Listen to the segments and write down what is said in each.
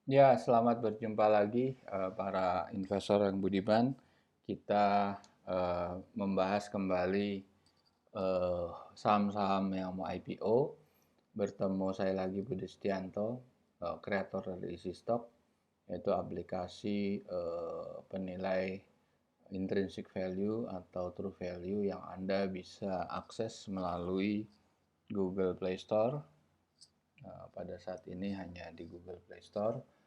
Ya, selamat berjumpa lagi para investor yang budiman. Kita membahas kembali saham-saham yang mau IPO. Bertemu saya lagi Budi Setianto, kreator dari Easy Stock, yaitu aplikasi penilai intrinsic value atau true value yang Anda bisa akses melalui Google Play Store. Pada saat ini hanya di Google Play Store.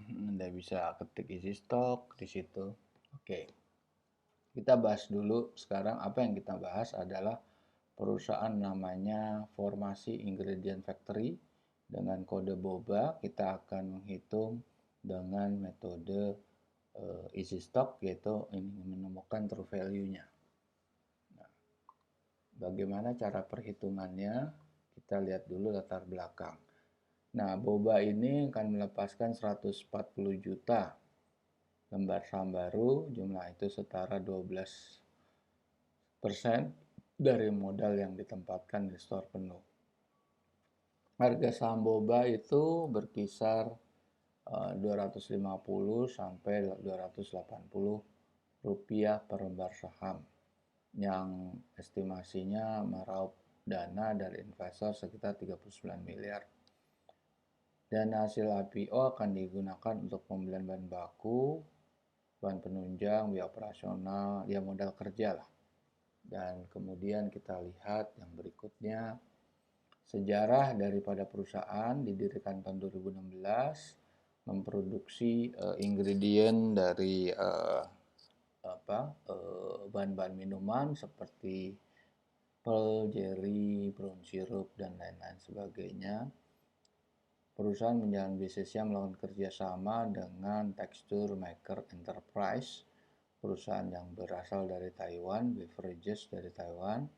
Anda bisa ketik isi stok di situ. Oke. Kita bahas dulu sekarang apa yang kita bahas adalah perusahaan namanya Formasi Ingredient Factory dengan kode BOBA. Kita akan menghitung dengan metode easy stock, yaitu ini menemukan true value-nya. Nah, bagaimana cara perhitungannya? Kita lihat dulu latar belakang. Nah, boba ini akan melepaskan 140 juta lembar saham baru, jumlah itu setara 12% dari modal yang ditempatkan di store penuh. Harga saham boba itu berkisar 250 sampai 280 rupiah per lembar saham, yang estimasinya meraup dana dari investor sekitar 39 miliar. Dan hasil IPO akan digunakan untuk pembelian bahan baku, bahan penunjang, biaya operasional, ya modal kerja lah. Dan kemudian kita lihat yang berikutnya, sejarah daripada perusahaan didirikan tahun 2016, memproduksi ingredient dari bahan-bahan minuman seperti pearl, jelly, brown syrup, dan lain-lain sebagainya. Perusahaan menjalani bisnisnya melakukan kerjasama dengan Texture Maker Enterprise, perusahaan yang berasal dari Taiwan, beverages dari Taiwan.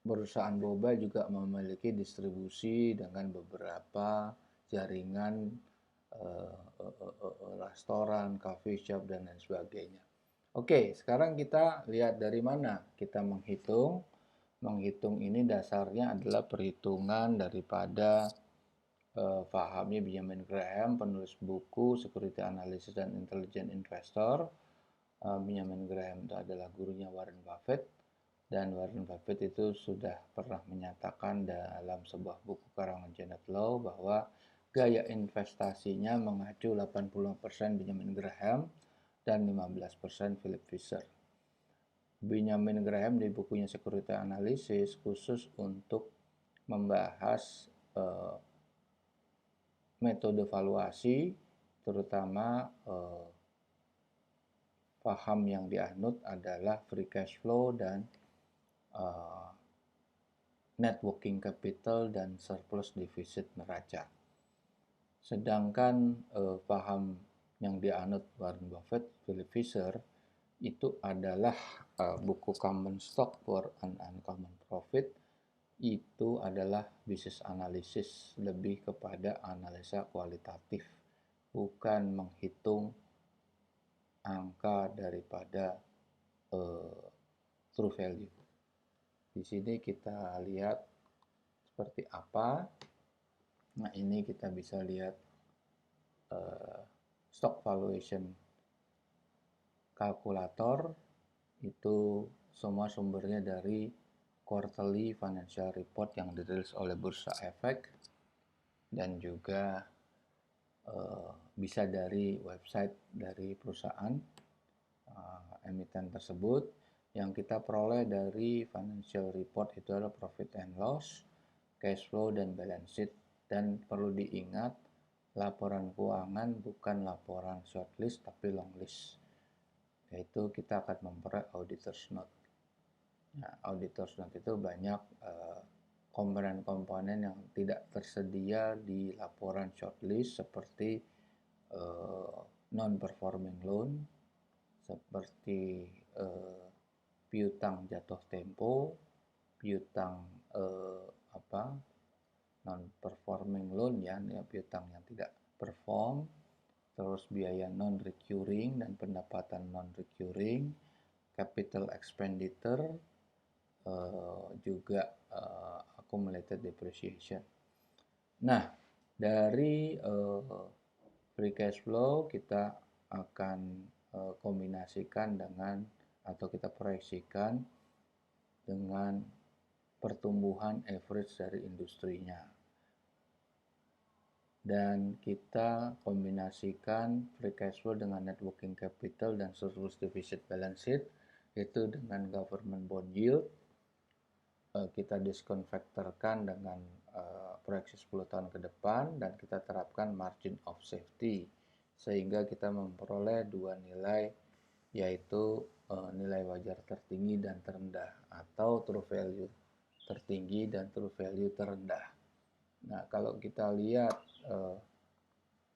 Perusahaan boba juga memiliki distribusi dengan beberapa jaringan restoran, coffee shop, dan lain sebagainya. Oke, sekarang kita lihat dari mana kita menghitung. Menghitung ini dasarnya adalah perhitungan daripada Fahamnya Benjamin Graham, penulis buku Security Analysis dan Intelligent Investor. Benjamin Graham itu adalah gurunya Warren Buffett, dan Warren Buffett itu sudah pernah menyatakan dalam sebuah buku karangan Janet Law bahwa gaya investasinya mengacu 80% Benjamin Graham dan 15% Philip Fisher. Benjamin Graham di bukunya Security Analysis khusus untuk membahas metode valuasi, terutama paham yang dianut adalah free cash flow dan net working capital dan surplus defisit neraca. Sedangkan paham yang dianut Warren Buffett, Philip Fisher, itu adalah buku Common Stock for an Uncommon Profit. Itu adalah bisnis analisis, lebih kepada analisa kualitatif, bukan menghitung angka daripada true value. Di sini kita lihat seperti apa. Nah, ini kita bisa lihat stock valuation kalkulator. Itu semua sumbernya dari quarterly financial report yang dirilis oleh Bursa Efek, dan juga bisa dari website dari perusahaan emiten tersebut. Yang kita peroleh dari financial report itu adalah profit and loss, cash flow, dan balance sheet. Dan perlu diingat, laporan keuangan bukan laporan shortlist tapi longlist, yaitu kita akan memperoleh auditor's note. Nah, auditor's note itu banyak komponen-komponen yang tidak tersedia di laporan shortlist, seperti non-performing loan, seperti piutang jatuh tempo, piutang non-performing loan, ya piutang yang tidak perform, terus biaya non-recurring dan pendapatan non-recurring, capital expenditure, juga accumulated depreciation. Nah, Dari free cash flow kita akan kombinasikan dengan atau kita proyeksikan dengan pertumbuhan average dari industrinya. Dan kita kombinasikan free cash flow dengan net working capital dan surplus deficit balance sheet, itu dengan government bond yield. Kita diskonvektorkan dengan proyeksi 10 tahun ke depan dan kita terapkan margin of safety sehingga kita memperoleh dua nilai, yaitu nilai wajar tertinggi dan terendah atau true value tertinggi dan true value terendah. Nah, kalau kita lihat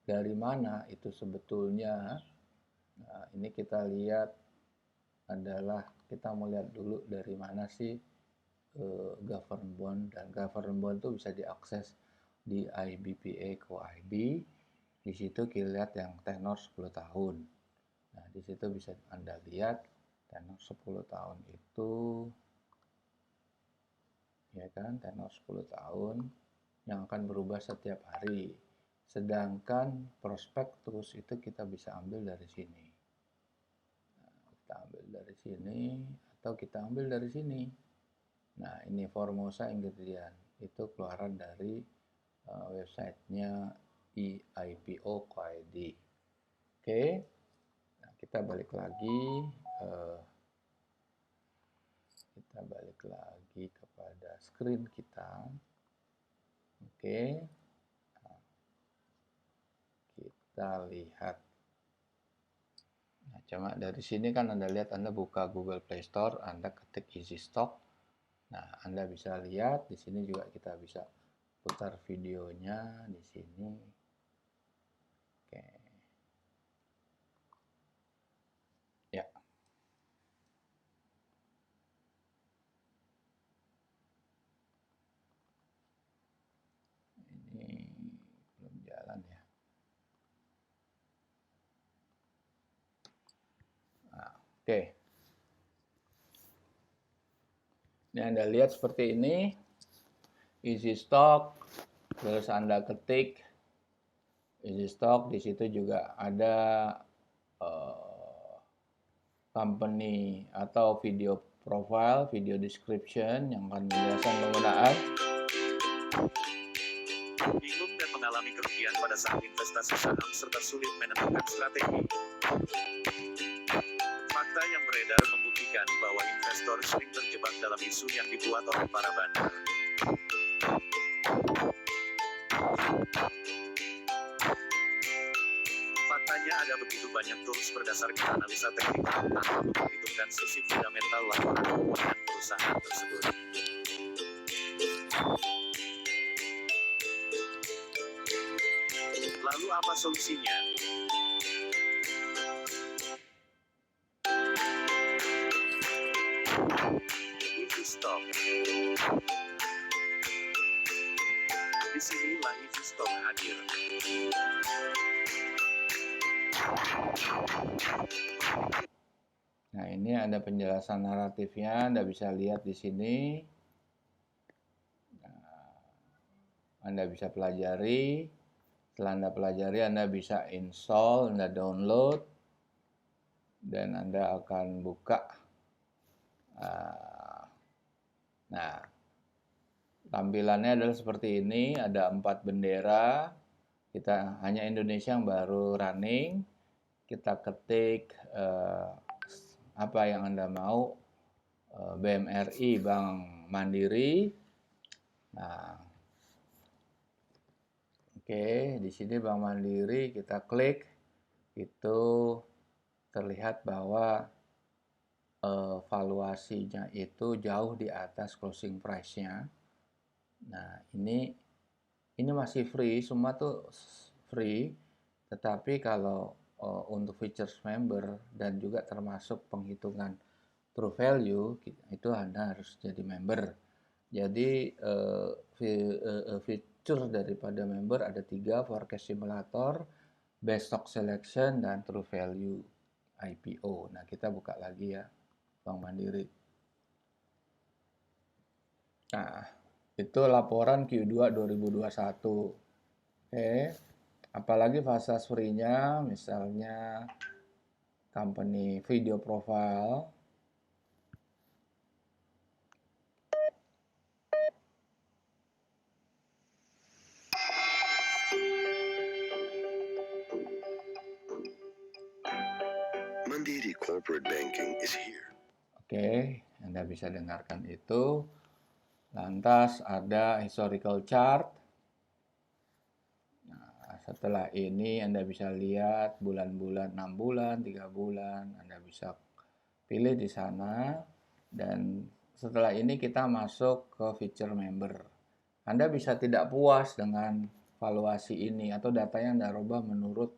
dari mana itu sebetulnya, nah, ini kita lihat adalah kita melihat dulu dari mana sih government bond, dan government bond itu bisa diakses di IBPA Co IB. Di situ kita lihat yang tenor 10 tahun. Nah, di situ bisa Anda lihat tenor 10 tahun itu, ya kan, tenor 10 tahun yang akan berubah setiap hari. Sedangkan prospektus itu kita bisa ambil dari sini. Nah, kita ambil dari sini atau kita ambil dari sini. Nah, ini Formosa ingredient. Itu keluaran dari websitenya EIPO.co.id. Oke. Nah, kita balik lagi. Kita balik lagi kepada screen kita. Oke. Nah, kita lihat. Nah, cuma dari sini kan Anda lihat, Anda buka Google Play Store, Anda ketik Easy Stock. Nah, Anda bisa lihat di sini juga kita bisa putar videonya di sini. Oke. Ya. Ini belum jalan ya. Nah, oke. Ini Anda lihat seperti ini. Easy Stock, terus Anda ketik Easy Stock, di situ juga ada company atau video profile, video description yang akan menjelaskan penggunaan. Bingung dan mengalami kerugian pada saat investasi saham serta sulit menentukan strategi. Fakta yang beredar membuktikan bahwa investor sering terjebak dalam isu yang dibuat oleh para bandar. Faktanya ada begitu banyak tools berdasarkan analisa teknikal tanpa memperhitungkan sisi fundamental laporan keuangan perusahaan tersebut. Lalu apa solusinya? Easy Stock. Disinilah Easy Stock hadir. Nah, ini ada penjelasan naratifnya, Anda bisa lihat di sini. Nah, Anda bisa pelajari. Setelah Anda pelajari, Anda bisa install, Anda download, dan Anda akan buka. Nah, tampilannya adalah seperti ini. Ada 4 bendera. Kita hanya Indonesia yang baru running. Kita ketik apa yang Anda mau. BMRI, Bank Mandiri. Nah, oke, di sini Bank Mandiri kita klik, itu terlihat bahwa valuasinya itu jauh di atas closing price-nya. Nah, ini masih free, semua tuh free, tetapi kalau untuk features member dan juga termasuk penghitungan true value, itu Anda harus jadi member. Jadi fitur daripada member ada 3, forecast simulator, best stock selection, dan true value IPO. Nah, kita buka lagi ya, Bank Mandiri. Nah, itu laporan Q2 2021. Oke, apalagi fasilitas free-nya, misalnya company video profile. Mandiri Corporate Banking is here. Oke, Anda bisa dengarkan itu. Lantas ada historical chart. Nah, setelah ini Anda bisa lihat bulan-bulan, 6 bulan, 3 bulan. Anda bisa pilih di sana. Dan setelah ini kita masuk ke feature member. Anda bisa tidak puas dengan valuasi ini atau data yang Anda rubah menurut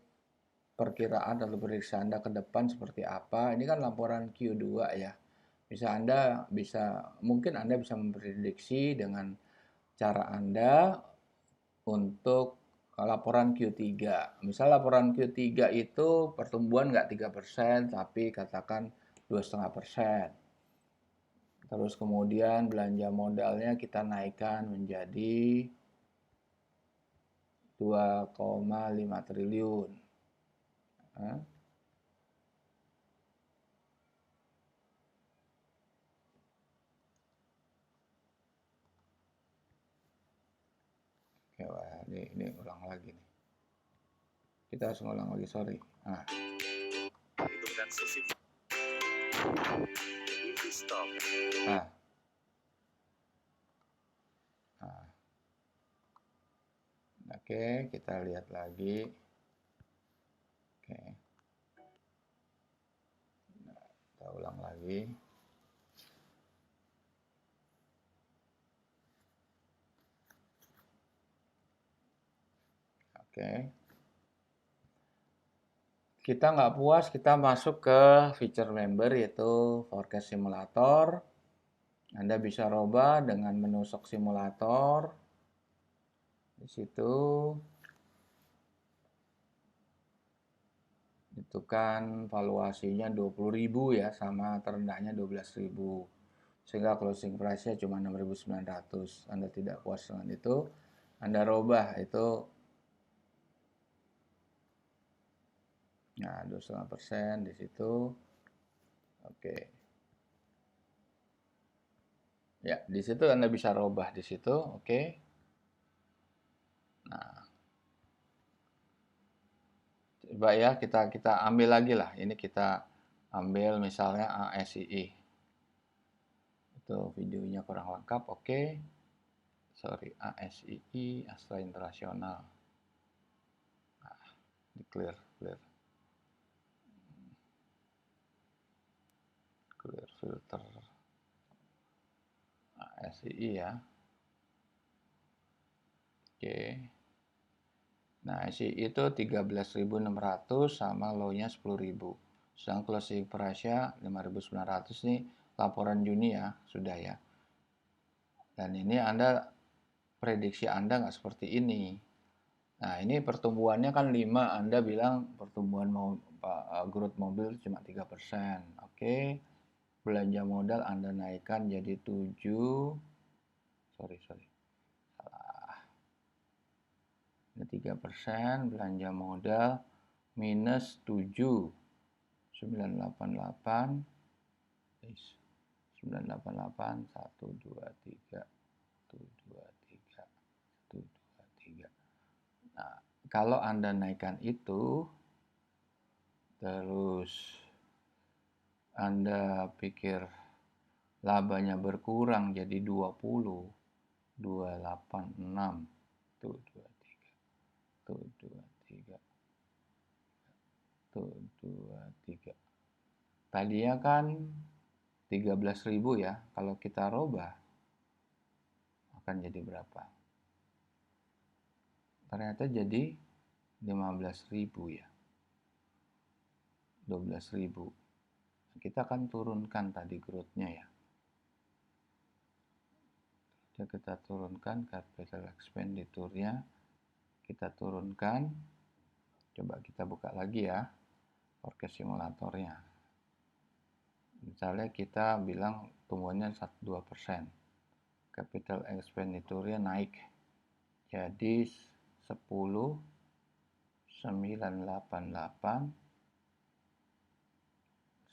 perkiraan atau prediksi Anda ke depan seperti apa. Ini kan laporan Q2 ya. Mungkin Anda bisa memprediksi dengan cara Anda untuk laporan Q3. Misal laporan Q3 itu pertumbuhan nggak 3%, tapi katakan 2,5%. Terus kemudian belanja modalnya kita naikkan menjadi 2,5 triliun. Oke, wah, ini ulang lagi nih. Kita harus ngulang lagi, sorry. Nah, Hitungkan sisi Inti stop. nah, nah. Oke, kita lihat lagi. Oke. Nah, kita ulang lagi. Oke. Kita nggak puas, kita masuk ke feature member yaitu forecast simulator. Anda bisa robah dengan menu stock simulator. Di situ itu kan valuasinya 20.000 ya, sama terendahnya 12.000. Sehingga closing price-nya cuma 6.900. Anda tidak puas dengan itu, Anda robah itu. Nah, 2,5% di situ. Oke. Ya, di situ Anda bisa robah di situ, oke. Nah, coba ya kita ambil lagi lah. Ini kita ambil misalnya ASII. Itu videonya kurang lengkap, oke. Sorry, ASII, Astra Internasional. Nah, di clear filter ASII ya. Oke. Nah, ASII itu 13.600 sama low-nya 10.000. Sedang closing price-nya 5.900 nih laporan Juni ya, sudah ya. Dan ini Anda prediksi Anda nggak seperti ini. Nah, ini pertumbuhannya kan 5, Anda bilang pertumbuhan growth mobil cuma 3%. Oke. Belanja modal Anda naikkan jadi 7. Sorry. Salah. Ini 3%, belanja modal minus 7. 988 988 1 2 3 1 2 3 1 2 3. Nah, kalau Anda naikkan itu terus Anda pikir labanya berkurang jadi 20, 286 tuh 23 tuh 23 tuh 23. Tadinya kan 13.000 ya, kalau kita robah akan jadi berapa? Ternyata jadi 15.000 ya. 12.000. Kita akan turunkan tadi growth-nya ya. Kita turunkan capital expenditure-nya. Kita turunkan. Coba kita buka lagi ya forecast simulatornya. Misalnya kita bilang tumbuhannya 2%. Capital expenditure-nya naik jadi 10.988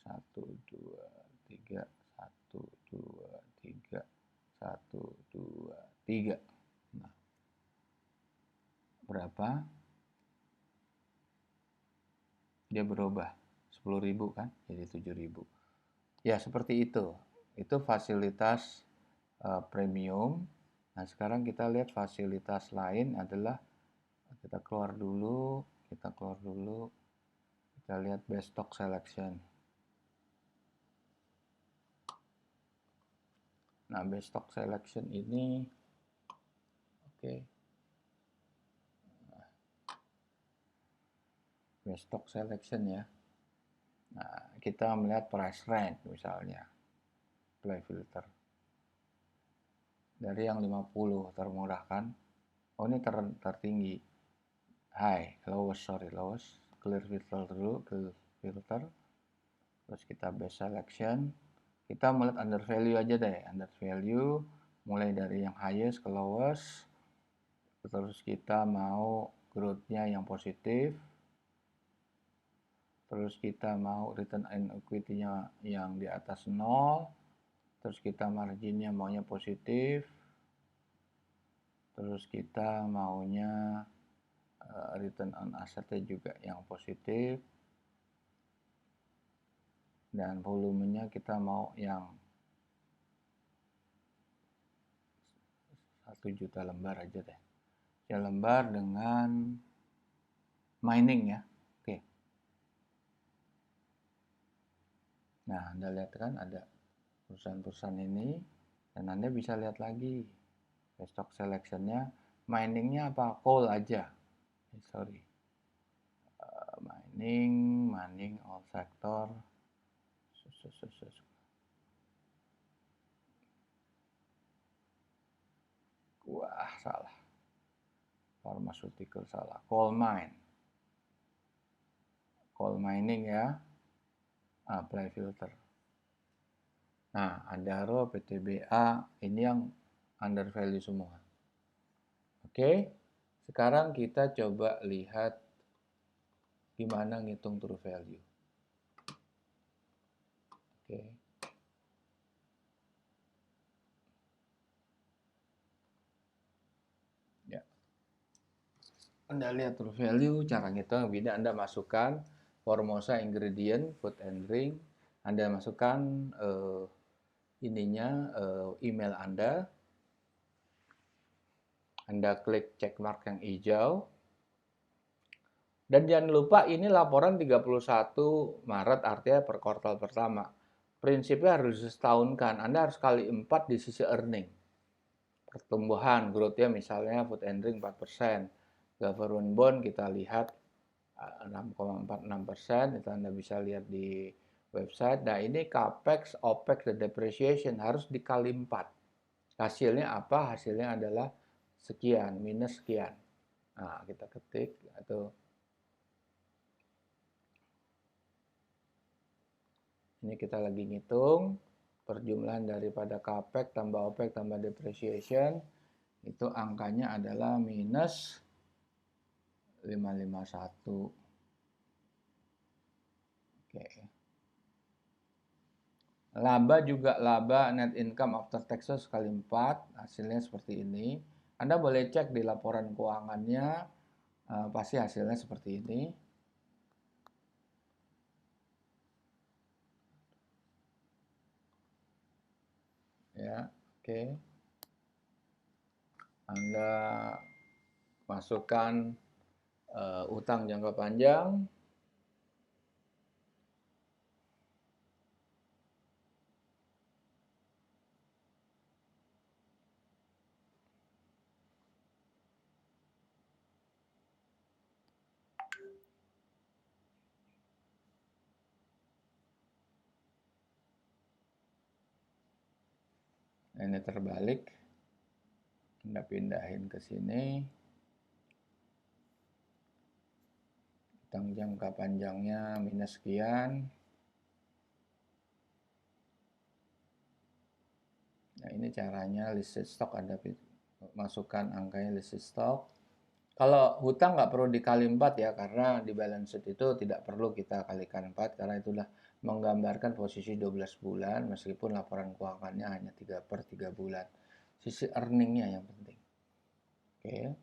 1 2 3 1 2 3 1 2 3. Nah, berapa? Dia berubah 10.000 kan, jadi 7.000. Ya, seperti itu. Itu fasilitas premium. Nah, sekarang kita lihat fasilitas lain adalah kita keluar dulu, kita lihat best stock selection. Nah, best stock selection ini oke. Best stock selection ya. Nah, kita melihat price range misalnya. Play filter. Dari yang 50 termurah kan. Oh, ini tertinggi. High, lowest. Clear filter dulu, clear filter. Terus kita best selection. Kita melihat under value aja deh. Under value mulai dari yang highest ke lowest. Terus kita mau growth-nya yang positif. Terus kita mau return on equity-nya yang di atas 0. Terus kita marginnya maunya positif. Terus kita maunya return on asset-nya juga yang positif. Dan volumenya kita mau yang 1 juta lembar aja deh. Ya, lembar dengan mining ya. Oke. Nah, Anda lihat kan ada perusahaan-perusahaan ini. Dan Anda bisa lihat lagi stock selection-nya. Miningnya apa? Coal aja. Sorry. Mining, all sector. Wah, salah. Pharmaceutical salah. Coal mining ya. Apply filter. Nah, Adaro, PTBA, ini yang under value semua. Oke. Sekarang kita coba lihat gimana ngitung true value. Oke. Ya. Anda lihat true value, cara ngitung beda. Anda masukkan Formosa ingredient, food and drink. Anda masukkan email Anda klik checkmark yang hijau. Dan jangan lupa ini laporan 31 Maret artinya per kuartal pertama. Prinsipnya harus disetahunkan. Anda harus kali 4 di sisi earning. Pertumbuhan, growth-nya misalnya food and drink 4%. Government bond kita lihat 6,46%. Itu Anda bisa lihat di website. Nah, ini capex, opex, dan depreciation harus dikali 4. Hasilnya apa? Hasilnya adalah sekian, minus sekian. Nah, kita ketik atau ini kita lagi ngitung perjumlahan daripada capex tambah opex tambah depreciation, itu angkanya adalah minus 551. Oke. Laba net income after taxes kali 4, hasilnya seperti ini. Anda boleh cek di laporan keuangannya, pasti hasilnya seperti ini. Ya, oke. Anda masukkan utang jangka panjang. Ini terbalik. Anda pindahin ke sini. Utang jangka panjangnya minus sekian. Nah, ini caranya listed stock. Anda masukkan angkanya listed stock. Kalau hutang nggak perlu dikali 4 ya, karena di balance sheet itu tidak perlu kita kalikan 4, karena itu sudah menggambarkan posisi 12 bulan, meskipun laporan keuangannya hanya 3/3 bulan. Sisi earningnya yang penting. Oke,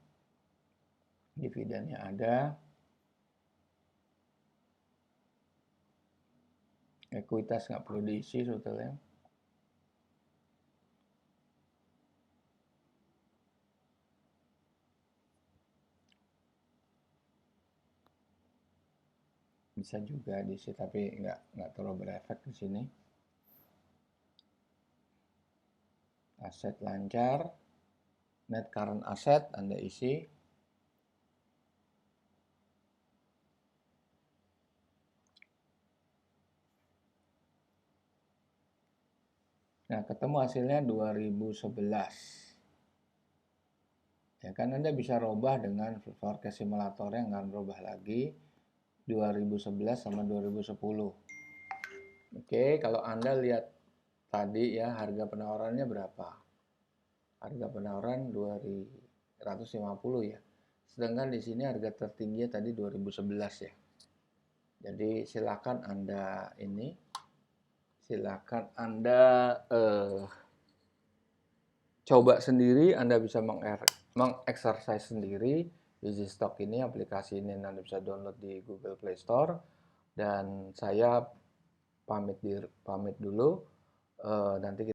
dividennya ada, ekuitas nggak perlu diisi sebetulnya. Bisa juga diisi, tapi nggak terlalu berefek di sini. Aset lancar, net current asset Anda isi. Nah, ketemu hasilnya 2011. Ya kan, Anda bisa robah dengan forecast simulator yang akan berubah lagi 2011 sama 2010. Oke, kalau Anda lihat tadi ya, harga penawarannya berapa? Harga penawaran 250 ya. Sedangkan di sini harga tertingginya tadi 2011 ya. Jadi silakan Anda coba sendiri, Anda bisa mengexercise sendiri Easy Stock ini, aplikasi ini Anda bisa download di Google Play Store. Dan saya pamit dulu, nanti kita